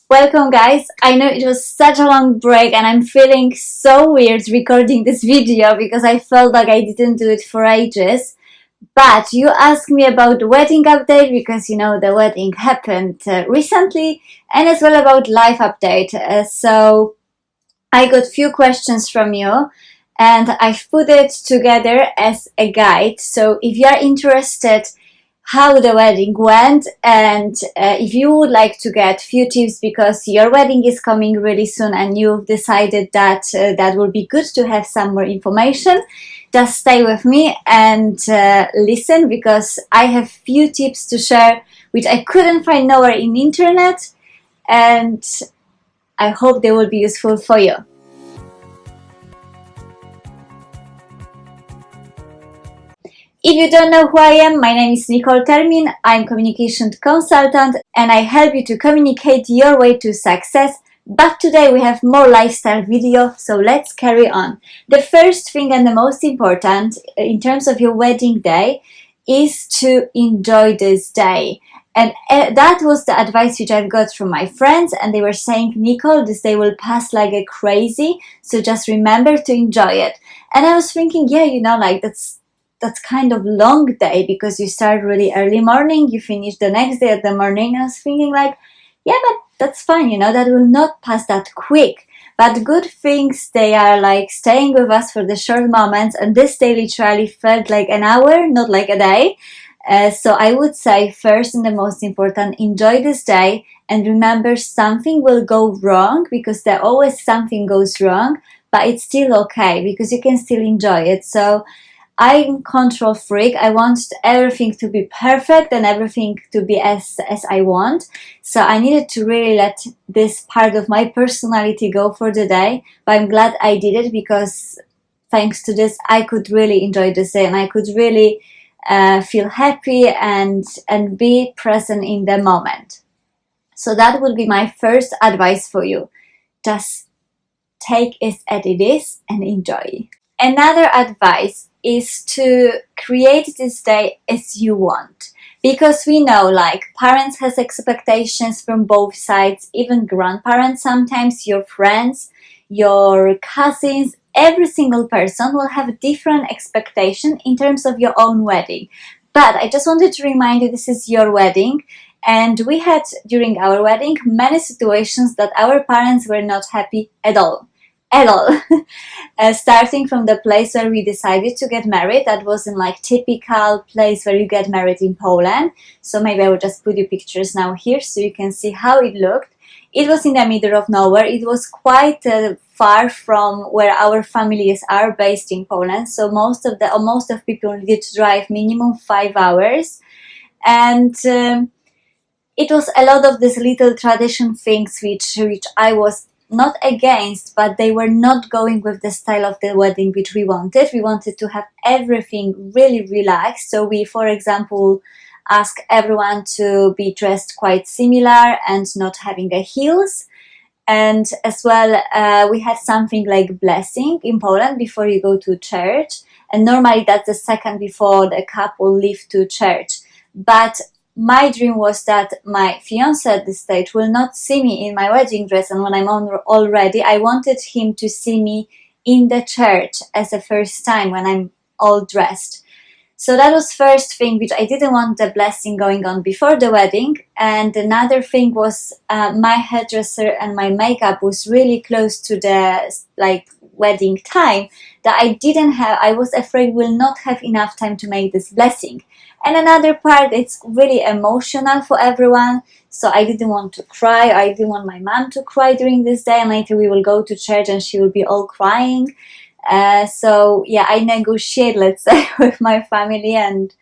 Welcome guys. I know it was such a long break and I'm feeling so weird recording this video because I felt like I didn't do it for ages. But you asked me about the wedding update because you know the wedding happened recently, and as well about life update. So I got few questions from you and I've put it together as a guide. So if you are interested how the wedding went, and if you would like to get few tips because your wedding is coming really soon and you've decided that that would be good to have some more information, just stay with me and listen, because I have few tips to share which I couldn't find nowhere in the internet, and I hope they will be useful for you. If you don't know who I am, my name is Nicole Termin. I'm communication consultant and I help you to communicate your way to success. But today we have more lifestyle video, so let's carry on. The first thing and the most important in terms of your wedding day is to enjoy this day. And that was the advice which I've got from my friends, and they were saying, Nicole, this day will pass like a crazy, so just remember to enjoy it. And I was thinking, yeah, you know, like that's kind of long day because you start really early morning, you finish the next day at the morning. I was thinking like, yeah, but that's fine, you know, that will not pass that quick. But good things, they are like staying with us for the short moments, and this day literally felt like an hour, not like a day. So I would say first and the most important, enjoy this day and remember something will go wrong, because there always something goes wrong, but it's still okay because you can still enjoy it. So I'm control freak. I want everything to be perfect and everything to be as I want. So I needed to really let this part of my personality go for the day. But I'm glad I did it, because thanks to this, I could really enjoy this day and I could really feel happy and be present in the moment. So that would be my first advice for you. Just take it as it is and enjoy. Another advice is to create this day as you want, because we know like parents has expectations from both sides, even grandparents, sometimes your friends, your cousins, every single person will have a different expectation in terms of your own wedding. But I just wanted to remind you, this is your wedding, and we had during our wedding many situations that our parents were not happy at all. Starting from the place where we decided to get married, that wasn't like typical place where you get married in Poland. So maybe I will just put you pictures now here so you can see how it looked. It was in the middle of nowhere. It was quite far from where our families are based in Poland. So most of people needed to drive minimum 5 hours, and it was a lot of these little tradition things which I was not against, but they were not going with the style of the wedding which we wanted. We wanted to have everything really relaxed. So we, for example, asked everyone to be dressed quite similar and not having a heels. And as well, we had something like blessing in Poland before you go to church. And normally that's the second before the couple leave to church. But my dream was that my fiancé at this stage will not see me in my wedding dress, and when I'm all ready, I wanted him to see me in the church as a first time when I'm all dressed. So that was first thing, which I didn't want the blessing going on before the wedding. And another thing was my hairdresser and my makeup was really close to the wedding time, that I was afraid will not have enough time to make this blessing. And another part, it's really emotional for everyone, so I didn't want to cry. I didn't want my mom to cry during this day, and later we will go to church and she will be all crying. So yeah, I negotiate, let's say, with my family and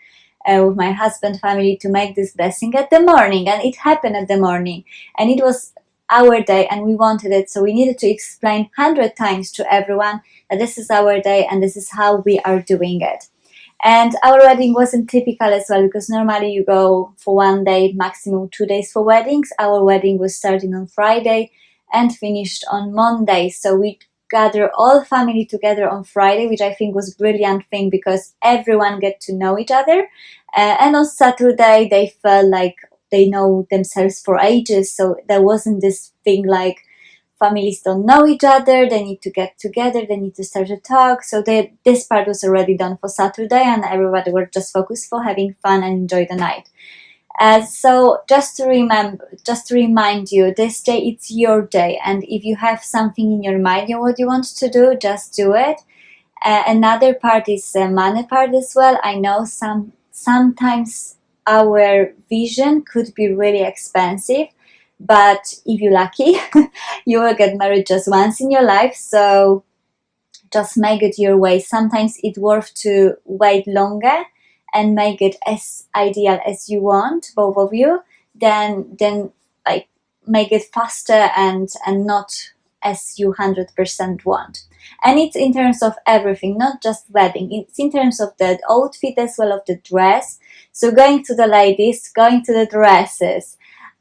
with my husband's family to make this blessing at the morning, and it happened at the morning, and it was our day and we wanted it, so we needed to explain 100 times to everyone that this is our day and this is how we are doing it. And our wedding wasn't typical as well, because normally you go for 1 day, maximum 2 days for weddings. Our wedding was starting on Friday and finished on Monday. So we gather all family together on Friday, which I think was a brilliant thing because everyone get to know each other. And on Saturday, they felt like they know themselves for ages, so there wasn't this thing like families don't know each other, they need to get together, they need to start to talk. So this part was already done for Saturday, and everybody were just focused for having fun and enjoy the night. So just to remind you, this day it's your day, and if you have something in your mind, what you want to do, just do it. Another part is money part as well. I know sometimes our vision could be really expensive, but if you're lucky, you will get married just once in your life. So just make it your way. Sometimes it's worth to wait longer and make it as ideal as you want, both of you, then like make it faster and not as you 100% want. And it's in terms of everything, not just wedding. It's in terms of the outfit as well, of the dress. So going to the ladies, going to the dresses,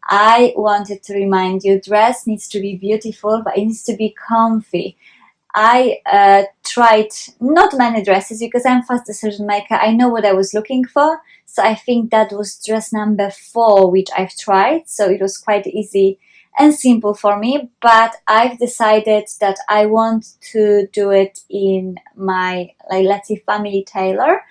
I wanted to remind you, dress needs to be beautiful, but it needs to be comfy. I tried not many dresses because I'm fast decision maker. I know what I was looking for. So I think that was dress number 4, which I've tried. So it was quite easy and simple for me. But I've decided that I want to do it in my, like, let's say, family tailor.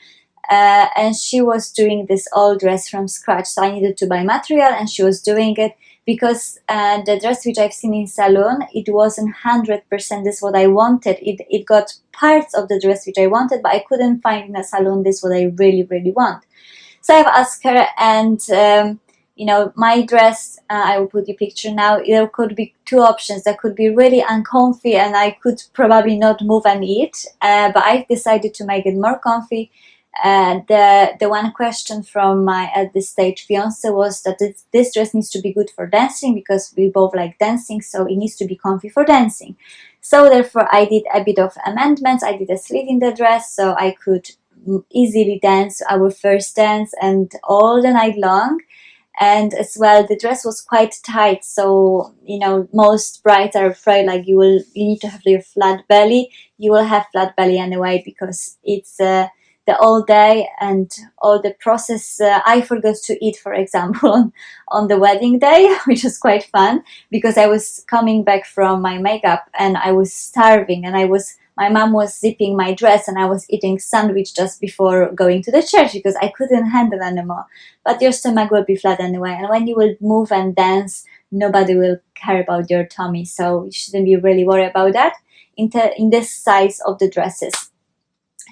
And she was doing this old dress from scratch. So I needed to buy material, and she was doing it. Because the dress which I've seen in salon, it wasn't 100% this what I wanted. It got parts of the dress which I wanted, but I couldn't find in a salon this what I really, really want. So I've asked her, and my dress, I will put you picture now, there could be 2 options. There could be really uncomfy, and I could probably not move and eat, but I decided to make it more comfy. The one question from my, at this stage, fiance was that this dress needs to be good for dancing, because we both like dancing, so it needs to be comfy for dancing. So therefore I did a bit of amendments. I did a slit in the dress so I could easily dance our first dance and all the night long. And as well, the dress was quite tight, so most brides are afraid like you need to have your flat belly. You will have flat belly anyway, because it's the all day and all the process. I forgot to eat, for example, on the wedding day, which was quite fun, because I was coming back from my makeup and I was starving, and my mom was zipping my dress and I was eating sandwich just before going to the church because I couldn't handle anymore. But your stomach will be flat anyway, and when you will move and dance, nobody will care about your tummy, so you shouldn't be really worried about that in this size of the dresses.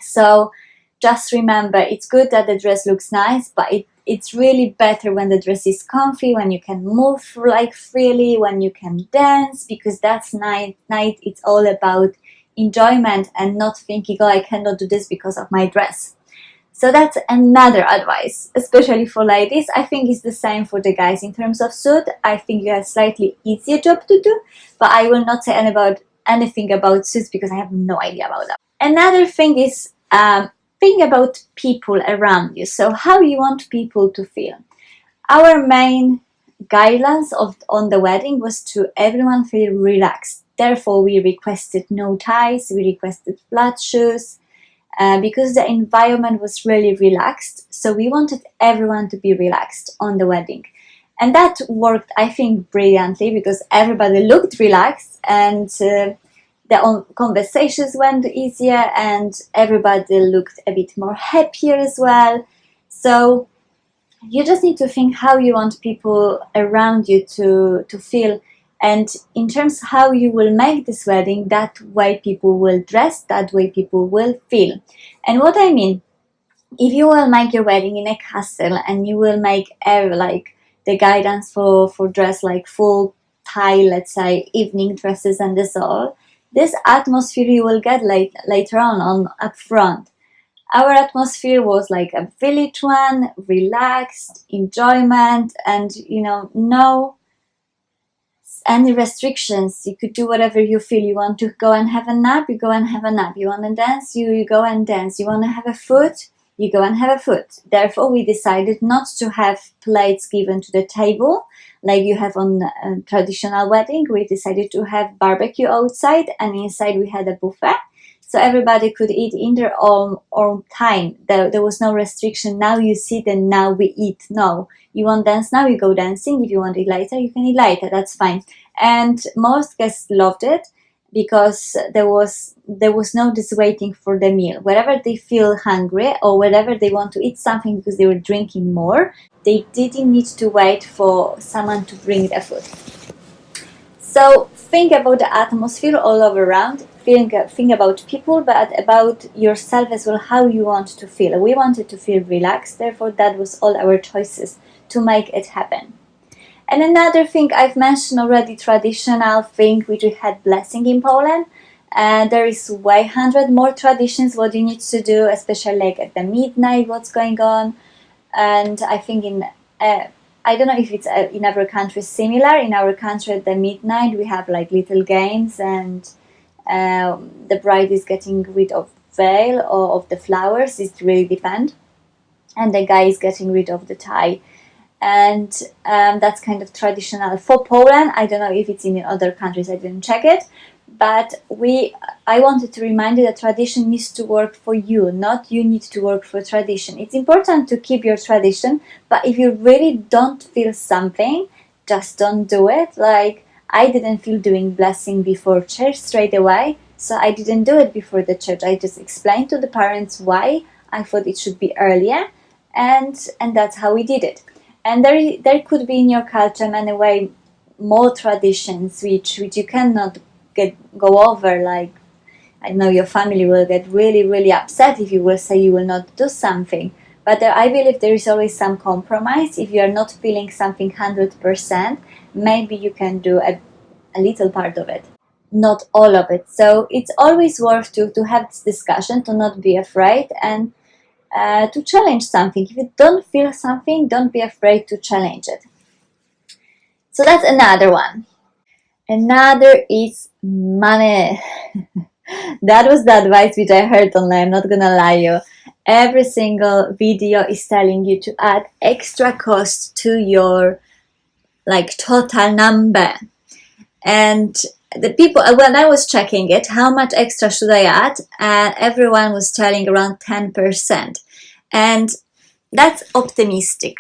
So just remember, it's good that the dress looks nice, but it's really better when the dress is comfy, when you can move like freely, when you can dance, because that's night it's all about enjoyment and not thinking, oh, I cannot do this because of my dress. So that's another advice, especially for ladies. I think it's the same for the guys. In terms of suit, I think you have slightly easier job to do, but I will not say anything about suits because I have no idea about that. Another thing is think about people around you. So how you want people to feel. Our main guidelines on the wedding was to everyone feel relaxed. Therefore, we requested no ties, we requested flat shoes, because the environment was really relaxed. So we wanted everyone to be relaxed on the wedding. And that worked, I think, brilliantly, because everybody looked relaxed, and the conversations went easier, and everybody looked a bit more happier as well. So you just need to think how you want people around you to feel, and in terms of how you will make this wedding, that way people will dress, that way people will feel. And what I mean, if you will make your wedding in a castle and you will make like the guidance for dress like full tie, let's say evening dresses and this atmosphere you will get later on up front. Our atmosphere was like a village one, relaxed, enjoyment, and no any restrictions. You could do whatever you feel. You want to go and have a nap, you go and have a nap. You want to dance, you go and dance. You want to have a food, you go and have a food. Therefore, we decided not to have plates given to the table like you have on a traditional wedding. We decided to have barbecue outside, and inside we had a buffet. so everybody could eat in their own time. There was no restriction, now you sit and now we eat. No, you want dance now, you go dancing. If you want to eat later, you can eat later, that's fine. And most guests loved it, because there was no this waiting for the meal. Wherever they feel hungry or wherever they want to eat something because they were drinking more, they didn't need to wait for someone to bring the food. So think about the atmosphere all over around, think about people, but about yourself as well, how you want to feel. We wanted to feel relaxed, therefore that was all our choices to make it happen. And another thing I've mentioned already, traditional thing which we had blessing in Poland. And there is way 100 more traditions what you need to do, especially like at the midnight, what's going on. And I think I don't know if it's in other countries similar. In our country at the midnight we have like little games, and the bride is getting rid of veil or of the flowers. It really depends. And the guy is getting rid of the tie. And that's kind of traditional for Poland. I don't know if it's in other countries, I didn't check it. But I wanted to remind you that tradition needs to work for you, not you need to work for tradition. It's important to keep your tradition, but if you really don't feel something, just don't do it. Like, I didn't feel doing blessing before church straight away, so I didn't do it before the church. I just explained to the parents why I thought it should be earlier, and that's how we did it. And there could be in your culture many way more traditions which you cannot go over. Like, I know your family will get really, really upset if you will say you will not do something. But I believe there is always some compromise. If you are not feeling something 100%, maybe you can do a little part of it, not all of it. So it's always worth to have this discussion, to not be afraid, and to challenge something. If you don't feel something, don't be afraid to challenge it. So that's another one. Another is money. That was the advice which I heard online, I'm not gonna lie you. Every single video is telling you to add extra cost to your like total number. And the people, when I was checking it, how much extra should I add? Everyone was telling around 10%. And that's optimistic,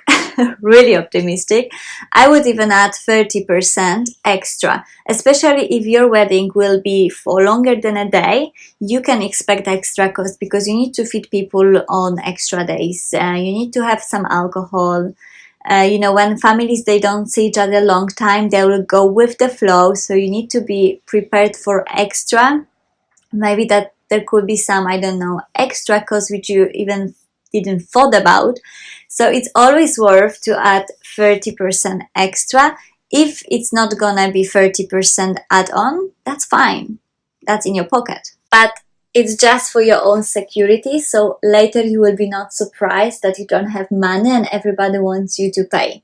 really optimistic. I would even add 30% extra, especially if your wedding will be for longer than a day. You can expect extra cost because you need to feed people on extra days. You need to have some alcohol. When families, they don't see each other a long time, they will go with the flow. So you need to be prepared for extra. Maybe that there could be some, I don't know, extra cost which you even didn't thought about. So it's always worth to add 30% extra. If it's not gonna be 30% add-on, that's fine. That's in your pocket. But it's just for your own security, so later you will be not surprised that you don't have money and everybody wants you to pay.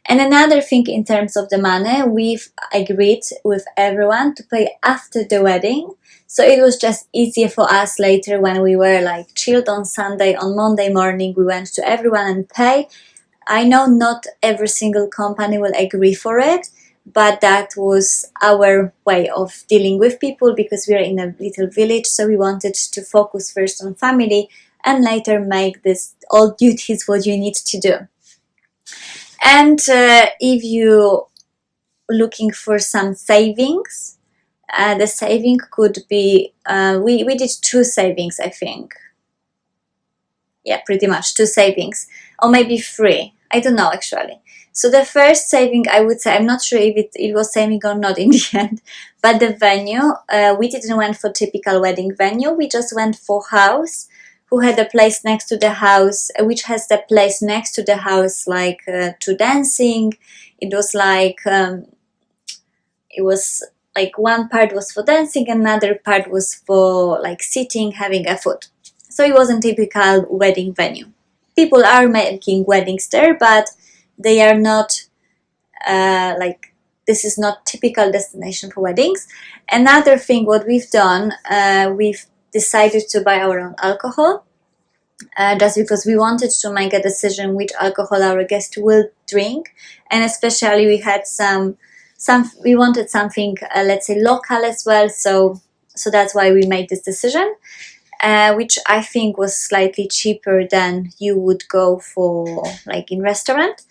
And another thing in terms of the money, we've agreed with everyone to pay after the wedding. So it was just easier for us later when we were like chilled on Sunday. On Monday morning, we went to everyone and pay. I know not every single company will agree for it, but that was our way of dealing with people because we are in a little village. So we wanted to focus first on family and later make this all duties what you need to do. And if you looking for some savings, the saving could be, we did 2 savings, I think. Yeah, pretty much 2 savings, or maybe 3. I don't know actually. So the first saving, I would say, I'm not sure if it was saving or not in the end, but the venue, we didn't went for typical wedding venue. We just went for house who had a place next to the house, which has the place next to the house, like to dancing. It was like one part was for dancing, another part was for like sitting, having a food. So it wasn't typical wedding venue. People are making weddings there, but they are not this is not typical destination for weddings. Another thing what we've done, we've decided to buy our own alcohol, just because we wanted to make a decision which alcohol our guests will drink, and especially we had we wanted something let's say local as well. So So that's why we made this decision, which I think was slightly cheaper than you would go for like in restaurant.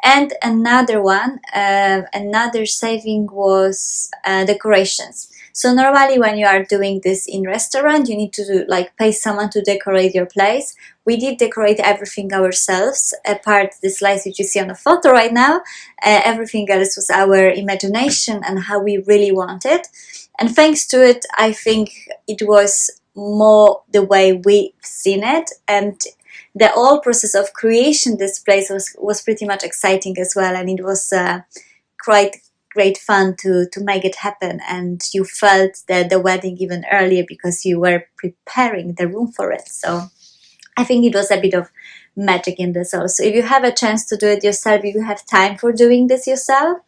And another one, another saving was decorations. So normally when you are doing this in restaurant, you need to like pay someone to decorate your place. We did decorate everything ourselves, apart the slice which you see on the photo right now. Everything else was our imagination and how we really wanted. And thanks to it, I think it was more the way we've seen it, and the whole process of creation this place was pretty much exciting as well, and it was quite great fun to make it happen, and you felt the wedding even earlier because you were preparing the room for it. So I think it was a bit of magic in this also. If you have a chance to do it yourself, if you have time for doing this yourself,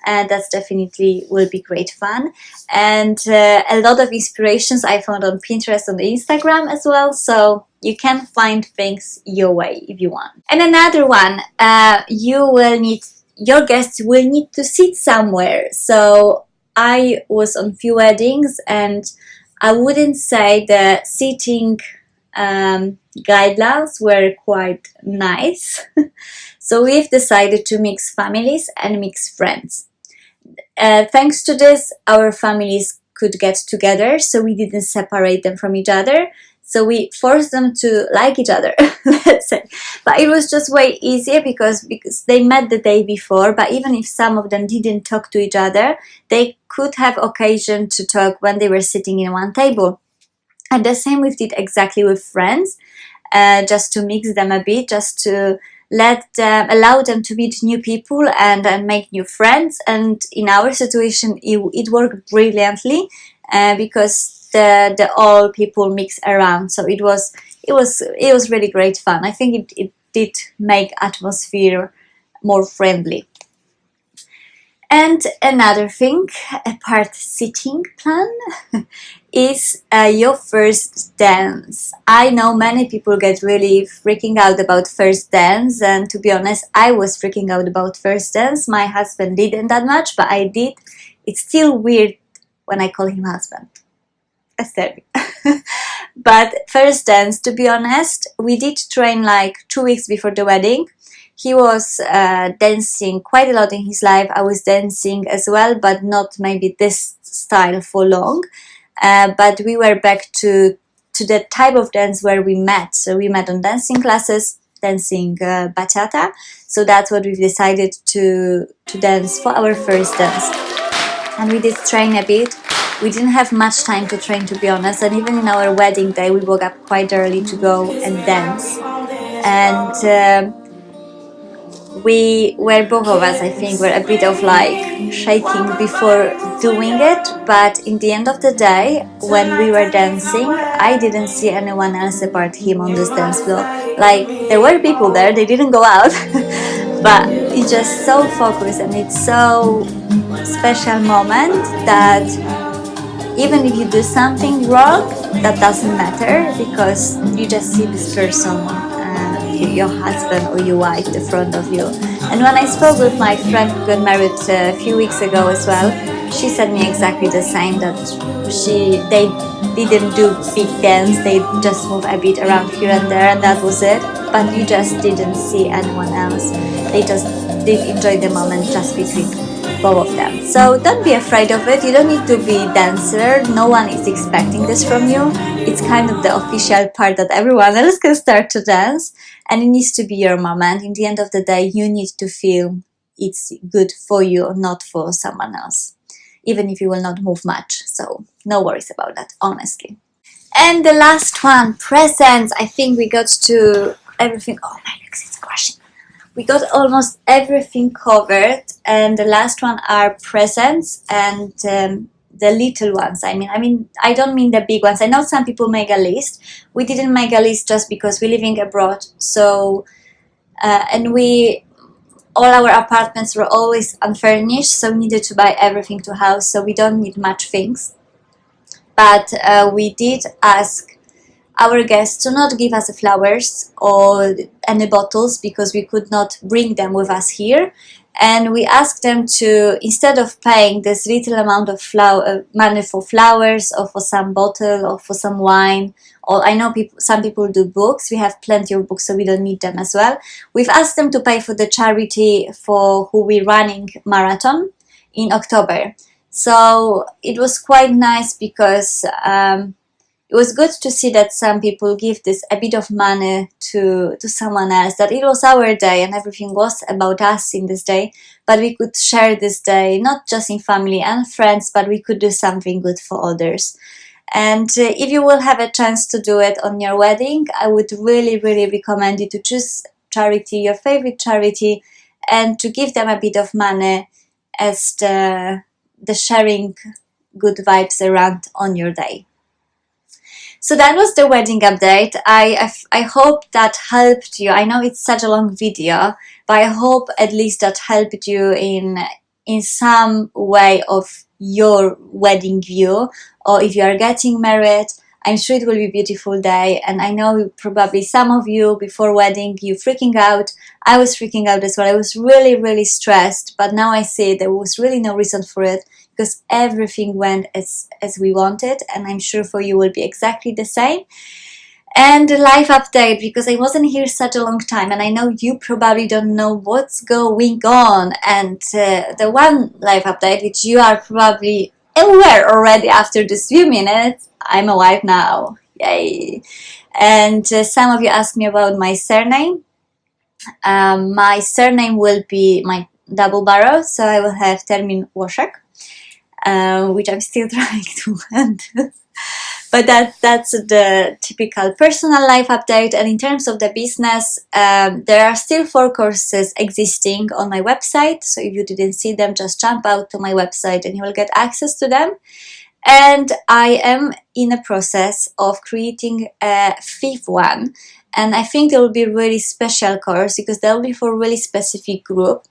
that's definitely will be great fun. And a lot of inspirations I found on Pinterest, on the Instagram as well, so you can find things your way if you want. And another one, your guests will need to sit somewhere. So I was on few weddings, and I wouldn't say the seating guidelines were quite nice. So we've decided to mix families and mix friends. Thanks to this, our families could get together, so we didn't separate them from each other. So we forced them to like each other, let's say. But it was just way easier because they met the day before, but even if some of them didn't talk to each other, they could have occasion to talk when they were sitting in one table. And the same we did exactly with friends, just to mix them a bit, just to allow them to meet new people and make new friends. And in our situation, it worked brilliantly because the all people mix around. So it was really great fun. I think it did make atmosphere more friendly. And another thing, apart sitting plan, is your first dance. I know many people get really freaking out about first dance, and to be honest, I was freaking out about first dance. My husband didn't that much, but I did. It's still weird when I call him husband. Aesthetic. But first dance, to be honest, we did train like 2 weeks before the wedding. He was dancing quite a lot in his life. I was dancing as well, but not maybe this style for long. But we were back to the type of dance where we met. So we met on dancing classes, dancing bachata. So that's what we've decided to dance for our first dance. And we did train a bit. We didn't have much time to train, to be honest. And even in our wedding day, we woke up quite early to go and dance. And we were, both of us, I think, were a bit of like shaking before doing it, but in the end of the day, when we were dancing, I didn't see anyone else apart him on this dance floor. Like, there were people there, they didn't go out, but it's just so focused, and it's so special moment that even if you do something wrong, that doesn't matter, because you just see this person, your husband or your wife, the front of you. And when I spoke with my friend who got married a few weeks ago as well, she said me exactly the same, that they didn't do big dance, they just moved a bit around here and there, and that was it. But you just didn't see anyone else. They just did enjoy the moment just between both of them. So don't be afraid of it. You don't need to be dancer. No one is expecting this from you. It's kind of the official part that everyone else can start to dance, and it needs to be your moment. In the end of the day, you need to feel it's good for you, not for someone else, even if you will not move much. So no worries about that, honestly. And the last one, presents. I think we got to everything. Oh, my neck is crushing. We got almost everything covered, and the last one are presents and the little ones. I mean, I don't mean the big ones. I know some people make a list. We didn't make a list just because we're living abroad. So, and all our apartments were always unfurnished, so we needed to buy everything to house. So we don't need much things. But we did ask our guests to not give us flowers or any bottles, because we could not bring them with us here. and we asked them to, instead of paying this little amount of money for flowers or for some bottle or for some wine, or I know some people do books, we have plenty of books so we don't need them as well. We've asked them to pay for the charity for who we're running marathon in October. So it was quite nice because it was good to see that some people give this a bit of money to someone else, that it was our day and everything was about us in this day, but we could share this day not just in family and friends, but we could do something good for others. And if you will have a chance to do it on your wedding, I would really recommend you to choose charity, your favorite charity, and to give them a bit of money as the sharing good vibes around on your day. So that was the wedding update. I hope that helped you. I know it's such a long video, but I hope at least that helped you in some way of your wedding view, or if you are getting married. I'm sure it will be a beautiful day, and I know probably some of you before wedding you freaking out. I was freaking out as well. I was really stressed, but now I see there was really no reason for it, because everything went as we wanted, and I'm sure for you will be exactly the same. And the life update, because I wasn't here such a long time, and I know you probably don't know what's going on. And the one life update which you are probably aware already after this few minutes, I'm a wife now. Yay! And some of you asked me about my surname. My surname will be my double barrel, so I will have Termin Włoszek, which I'm still trying to handle. But that's the typical personal life update. And in terms of the business, there are still 4 courses existing on my website. So if you didn't see them, just jump out to my website and you will get access to them. And I am in a process of creating a 5th one. And I think there will be a really special course, because that will be for a really specific group.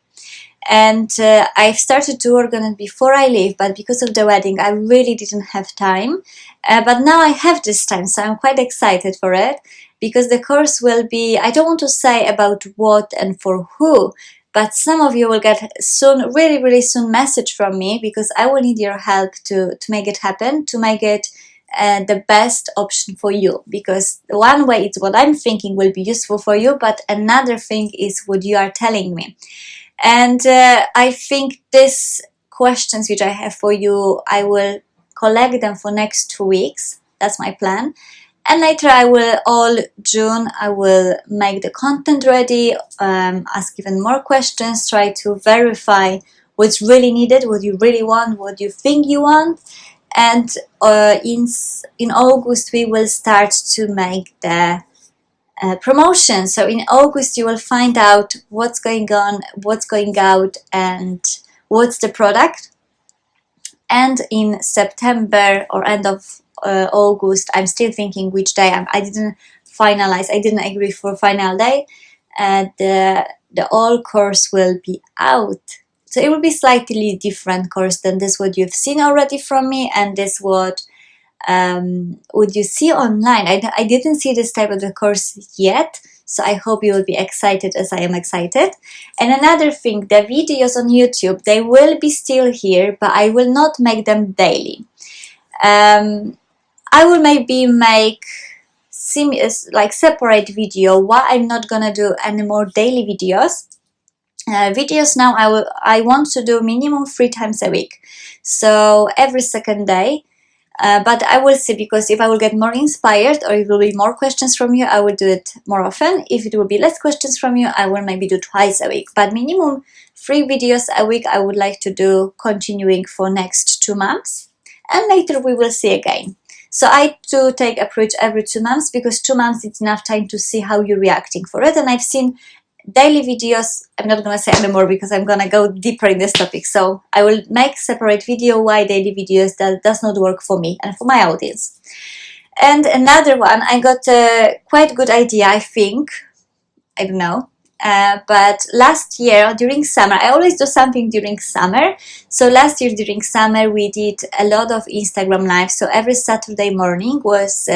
And I've started to work on it before I leave, but because of the wedding I really didn't have time. But now I have this time, so I'm quite excited for it, because the course will be, I don't want to say about what and for who, but some of you will get soon, really soon, message from me, because I will need your help to make it happen, to make it the best option for you. Because one way it's what I'm thinking will be useful for you, but another thing is what you are telling me. And I think these questions which I have for you, I will collect them for next 2 weeks. That's my plan. And later I will, all June, I will make the content ready, ask even more questions, try to verify what's really needed, what you really want, what you think you want. And in August we will start to make the promotion. So in August you will find out what's going on, what's going out, and what's the product. And in September or end of August, I'm still thinking which day. I didn't finalize, I didn't agree for final day. The all course will be out. So it will be slightly different course than this what you've seen already from me, and this what would you see online. I didn't see this type of the course yet, so I hope you will be excited as I am excited. And another thing, the videos on YouTube, they will be still here, but I will not make them daily. I will maybe make like separate video. Why I'm not gonna do any more daily videos. Videos now I want to do minimum 3 times a week, so every second day. But I will see, because if I will get more inspired, or if there will be more questions from you, I will do it more often. If it will be less questions from you, I will maybe do twice a week. But minimum 3 videos a week I would like to do, continuing for next 2 months. And later we will see again. So I do take approach every 2 months, because 2 months is enough time to see how you're reacting for it. And I've seen daily videos, I'm not going to say anymore because I'm going to go deeper in this topic. So I will make separate video why daily videos that does not work for me and for my audience. And another one, I got a quite good idea, I think. I don't know. But last year during summer, I always do something during summer. So last year during summer we did a lot of Instagram lives. So every Saturday morning was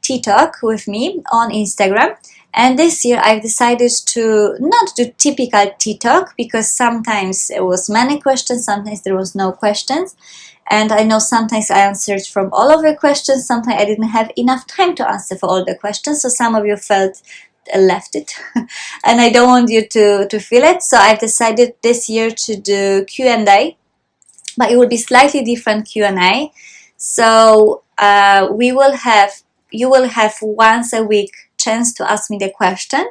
tea talk with me on Instagram. And this year I've decided to not do typical tea talk, because sometimes there was many questions, sometimes there was no questions. And I know sometimes I answered from all of your questions, sometimes I didn't have enough time to answer for all the questions, so some of you felt left it and I don't want you to feel it. So I've decided this year to do Q&A, but it will be slightly different Q&A. So you will have once a week chance to ask me the question,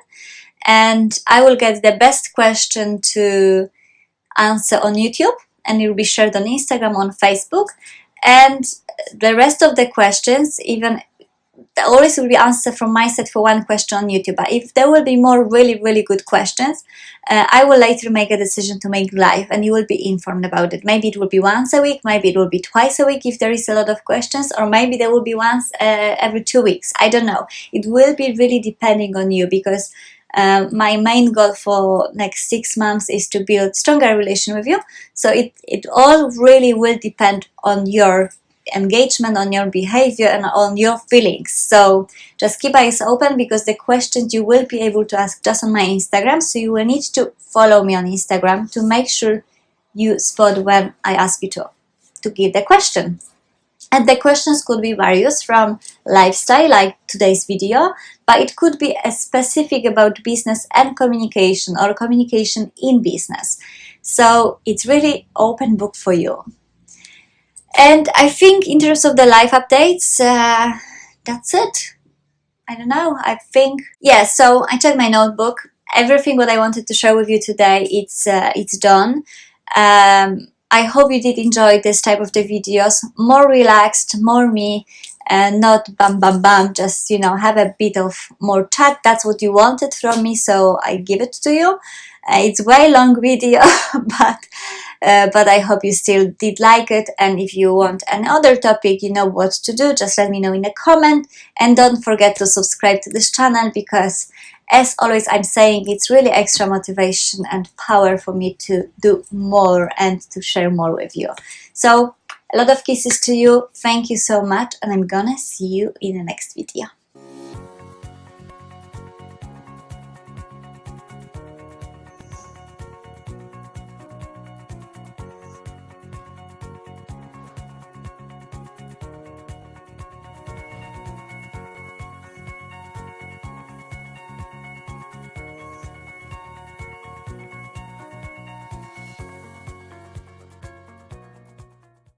and I will get the best question to answer on YouTube, and it will be shared on Instagram, on Facebook, and the rest of the questions, even always will be answered from my side for one question on YouTube. But if there will be more really good questions, I will later make a decision to make live, and you will be informed about it. Maybe it will be once a week, maybe it will be twice a week if there is a lot of questions, or maybe there will be once every 2 weeks. I don't know. It will be really depending on you, because my main goal for next 6 months is to build stronger relation with you. So it all really will depend on your engagement, on your behavior, and on your feelings. So just keep eyes open, because the questions you will be able to ask just on my Instagram. So you will need to follow me on Instagram to make sure you spot when I ask you to give the question. And the questions could be various, from lifestyle, like today's video, but it could be a specific about business and communication, or communication in business. So it's really open book for you. And I think in terms of the live updates, that's it. I don't know, I think, yeah, so I checked my notebook. Everything what I wanted to share with you today, it's done. I hope you did enjoy this type of the videos, more relaxed, more me, and not bam, just, you know, have a bit of more chat. That's what you wanted from me, so I give it to you. It's way long video, but I hope you still did like it. And if you want another topic, you know what to do, just let me know in a comment. And don't forget to subscribe to this channel, because as always I'm saying, it's really extra motivation and power for me to do more and to share more with you. So a lot of kisses to you, thank you so much, and I'm gonna see you in the next video.